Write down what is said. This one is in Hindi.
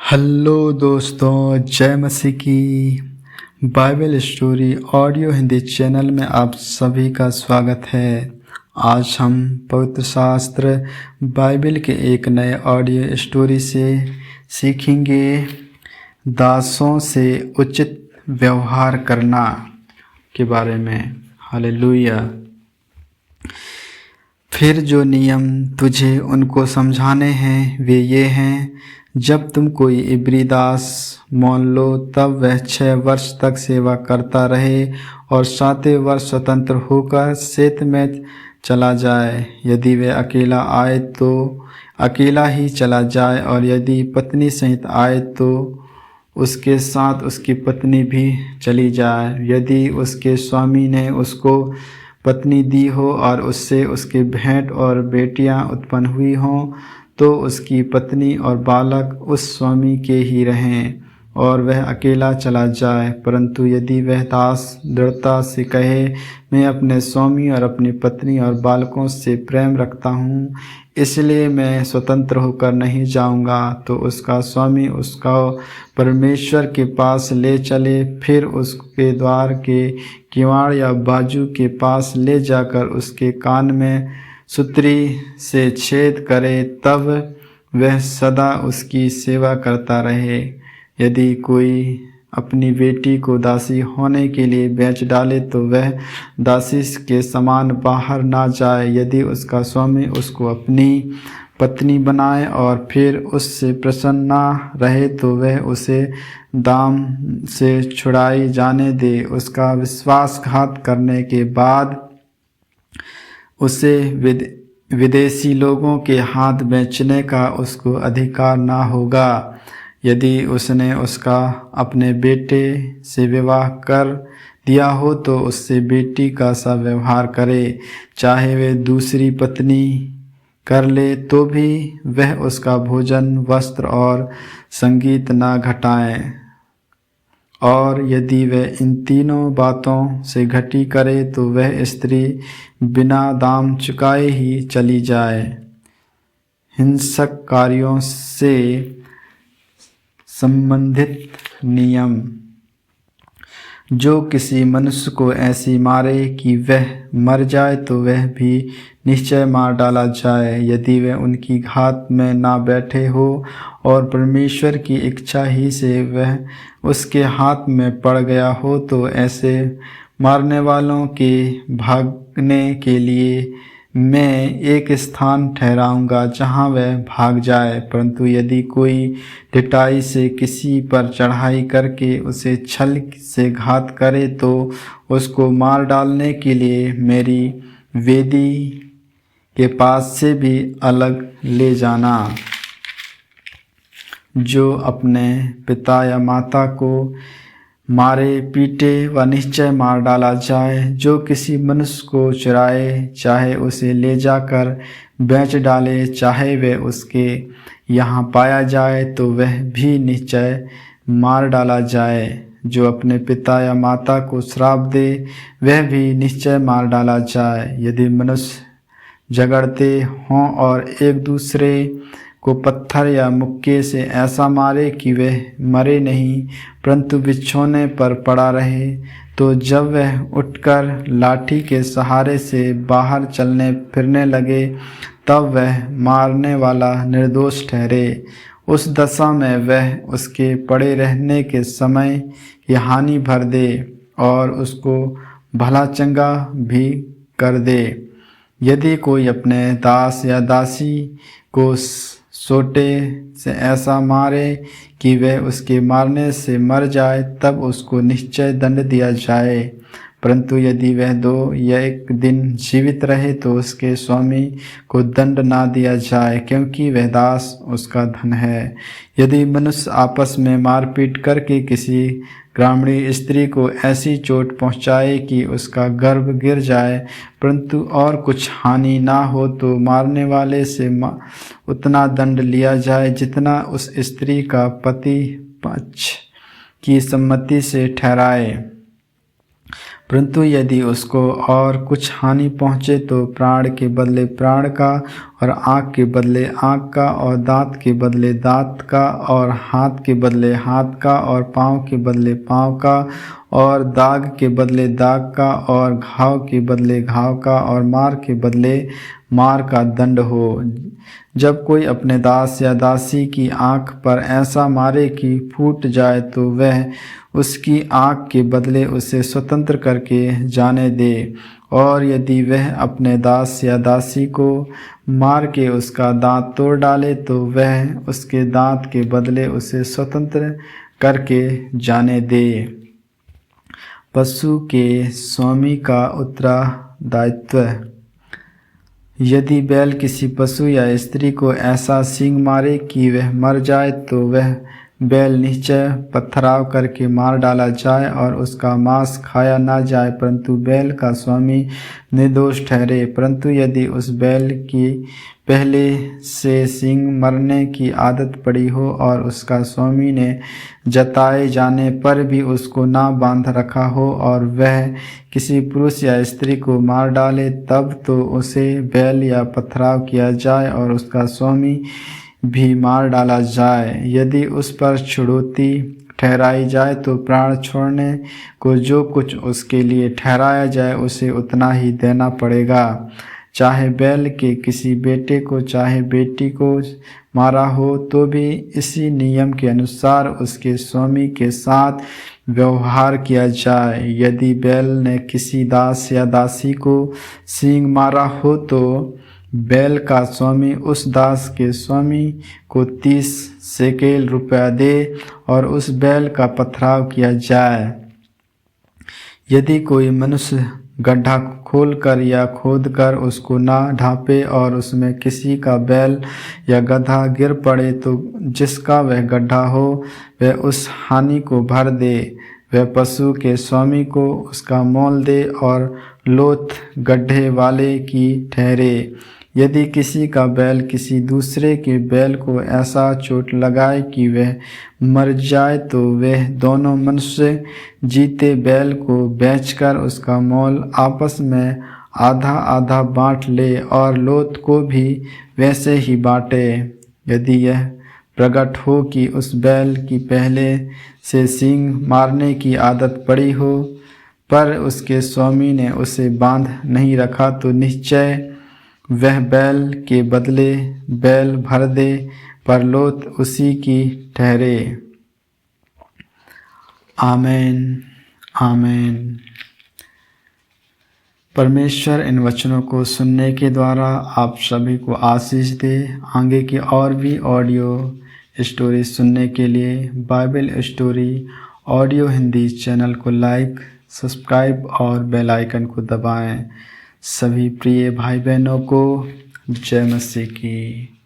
हेलो दोस्तों, जय मसीह की। Bible story audio Hindi channel में आप सभी का स्वागत है। आज हम पवित्र शास्त्र बाइबल के एक नए ऑडियो स्टोरी से सीखेंगे दासों से उचित व्यवहार करना के बारे में। हालेलुया। फिर जो नियम तुझे उनको समझाने हैं वे ये हैं, जब तुम कोई इब्री दास मान लो तब वह 6 वर्ष तक सेवा करता रहे और 7वें वर्ष स्वतंत्र होकर शेत में चला जाए। यदि वह अकेला आए तो अकेला ही चला जाए, और यदि पत्नी सहित आए तो उसके साथ उसकी पत्नी भी चली जाए। यदि उसके स्वामी ने उसको पत्नी दी हो और उससे उसके भेंट और बेटियां उत्पन्न हुई हों, तो उसकी पत्नी और बालक उस स्वामी के ही रहें और वह अकेला चला जाए। परंतु यदि वह दास दृढ़ता से कहे, मैं अपने स्वामी और अपनी पत्नी और बालकों से प्रेम रखता हूँ, इसलिए मैं स्वतंत्र होकर नहीं जाऊँगा, तो उसका स्वामी उसका परमेश्वर के पास ले चले। फिर उसके द्वार के किवाड़ या बाजू के पास ले जाकर उसके कान में सुतरी से छेद करे, तब वह सदा उसकी सेवा करता रहे। यदि कोई अपनी बेटी को दासी होने के लिए बेच डाले तो वह दासी के समान बाहर ना जाए। यदि उसका स्वामी उसको अपनी पत्नी बनाए और फिर उससे प्रसन्न ना रहे, तो वह उसे दाम से छुड़ाई जाने दे। उसका विश्वासघात करने के बाद उसे विदेशी लोगों के हाथ बेचने का उसको अधिकार ना होगा। यदि उसने उसका अपने बेटे से विवाह कर दिया हो तो उससे बेटी का सा व्यवहार करे। चाहे वे दूसरी पत्नी कर ले तो भी वह उसका भोजन, वस्त्र और संगीत ना घटाए। और यदि वह इन तीनों बातों से घटी करे तो वह स्त्री बिना दाम चुकाए ही चली जाए। हिंसक कार्यों से संबंधित नियम। जो किसी मनुष्य को ऐसी मारे कि वह मर जाए तो वह भी निश्चय मार डाला जाए। यदि वह उनकी घात में ना बैठे हो और परमेश्वर की इच्छा ही से वह उसके हाथ में पड़ गया हो, तो ऐसे मारने वालों के भागने के लिए मैं एक स्थान ठहराऊंगा जहां वह भाग जाए। परंतु यदि कोई ढिठाई से किसी पर चढ़ाई करके उसे छल से घात करे, तो उसको मार डालने के लिए मेरी वेदी के पास से भी अलग ले जाना। जो अपने पिता या माता को मारे पीटे व निश्चय मार डाला जाए। जो किसी मनुष्य को चुराए, चाहे उसे ले जाकर बेच डाले, चाहे वह उसके यहाँ पाया जाए, तो वह भी निश्चय मार डाला जाए। जो अपने पिता या माता को श्राप दे, वह भी निश्चय मार डाला जाए। यदि मनुष्य झगड़ते हों और एक दूसरे को पत्थर या मुक्के से ऐसा मारे कि वह मरे नहीं परंतु बिछौने पर पड़ा रहे, तो जब वह उठकर लाठी के सहारे से बाहर चलने फिरने लगे, तब वह मारने वाला निर्दोष ठहरे। उस दशा में वह उसके पड़े रहने के समय की हानि भर दे और उसको भला चंगा भी कर दे। यदि कोई अपने दास या दासी को सोटे से ऐसा मारे कि वह उसके मारने से मर जाए, तब उसको निश्चय दंड दिया जाए। परंतु यदि वह 2 या 1 दिन जीवित रहे तो उसके स्वामी को दंड ना दिया जाए, क्योंकि वह दास उसका धन है। यदि मनुष्य आपस में मारपीट करके किसी ग्रामीण स्त्री को ऐसी चोट पहुंचाए कि उसका गर्भ गिर जाए, परंतु और कुछ हानि ना हो, तो मारने वाले से उतना दंड लिया जाए जितना उस स्त्री का पति पक्ष की सम्मति से ठहराए। परंतु यदि उसको और कुछ हानि पहुँचे, तो प्राण के बदले प्राण का और आँख के बदले आँख का, और दाँत के बदले दाँत का, और हाथ के बदले हाथ का, और पाँव के बदले पाँव का, और दाग के बदले दाग का, और घाव के बदले घाव का, और मार के बदले मार का दंड हो। जब कोई अपने दास या दासी की आँख पर ऐसा मारे कि फूट जाए, तो वह उसकी आँख के बदले उसे स्वतंत्र करके जाने दे। और यदि वह अपने दास या दासी को मार के उसका दांत तोड़ डाले, तो वह उसके दांत के बदले उसे स्वतंत्र करके जाने दे। पशु के स्वामी का उत्तरदायित्व। यदि बैल किसी पशु या स्त्री को ऐसा सींग मारे कि वह मर जाए, तो वह बैल निश्चय पथराव करके मार डाला जाए और उसका मांस खाया ना जाए, परंतु बैल का स्वामी निर्दोष ठहरे। परंतु यदि उस बैल की पहले से सींग मरने की आदत पड़ी हो और उसका स्वामी ने जताए जाने पर भी उसको ना बांध रखा हो, और वह किसी पुरुष या स्त्री को मार डाले, तब तो उसे बैल या पथराव किया जाए और उसका स्वामी भी मार डाला जाए। यदि उस पर छुड़ौती ठहराई जाए, तो प्राण छोड़ने को जो कुछ उसके लिए ठहराया जाए उसे उतना ही देना पड़ेगा। चाहे बैल के किसी बेटे को चाहे बेटी को मारा हो, तो भी इसी नियम के अनुसार उसके स्वामी के साथ व्यवहार किया जाए। यदि बैल ने किसी दास या दासी को सींग मारा हो, तो बैल का स्वामी उस दास के स्वामी को 30 शेकेल रुपया दे और उस बैल का पथराव किया जाए। यदि कोई मनुष्य गड्ढा खोलकर या खोदकर उसको ना ढांपे और उसमें किसी का बैल या गधा गिर पड़े, तो जिसका वह गड्ढा हो वह उस हानि को भर दे। वह पशु के स्वामी को उसका मोल दे और लोथ गड्ढे वाले की ठहरे। यदि किसी का बैल किसी दूसरे के बैल को ऐसा चोट लगाए कि वह मर जाए, तो वह दोनों मनुष्य जीते बैल को बेचकर उसका मोल आपस में आधा आधा बांट ले और लोथ को भी वैसे ही बांटे। यदि यह प्रकट हो कि उस बैल की पहले से सींग मारने की आदत पड़ी हो, पर उसके स्वामी ने उसे बांध नहीं रखा, तो निश्चय वह बैल के बदले बैल भर दे, पर लोथ उसी की ठहरे। आमीन, आमीन। परमेश्वर इन वचनों को सुनने के द्वारा आप सभी को आशीष दे। आगे की और भी ऑडियो स्टोरी सुनने के लिए Bible story audio Hindi channel को लाइक, सब्सक्राइब और बेल आइकन को दबाएं। सभी प्रिय भाई बहनों को जय मसीह की।